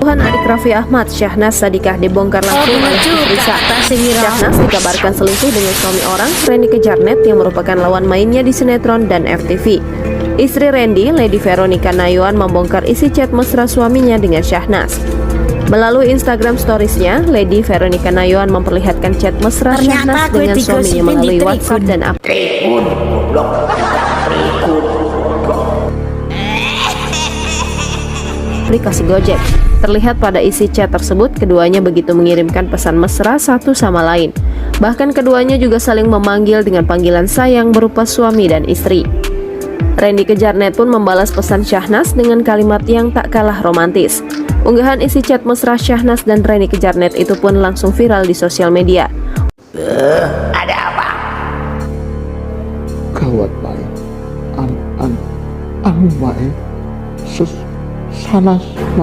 Tuhan adik Raffi Ahmad, Syahnas Sadikah dibongkar langsung oleh istri Sah. Syahnas dikabarkan selingkuh dengan suami orang, Rendy Kejarnet, yang merupakan lawan mainnya di sinetron dan FTV. Istri Rendy, Lady Veronica Nayuan, membongkar isi chat mesra suaminya dengan Syahnas. Melalui Instagram Stories-nya, Lady Veronica Nayuan memperlihatkan chat mesra Syahnas dengan suaminya melalui WhatsApp dan aplikasi Gojek. Terlihat pada isi chat tersebut, keduanya begitu mengirimkan pesan mesra satu sama lain. Bahkan keduanya juga saling memanggil dengan panggilan sayang berupa suami dan istri. Rendy Kejarnet pun membalas pesan Syahnas dengan kalimat yang tak kalah romantis. Unggahan isi chat mesra Syahnas dan Rendy Kejarnet itu pun langsung viral di sosial media. Ada apa? Gawat baik, anu baik, sanas baik.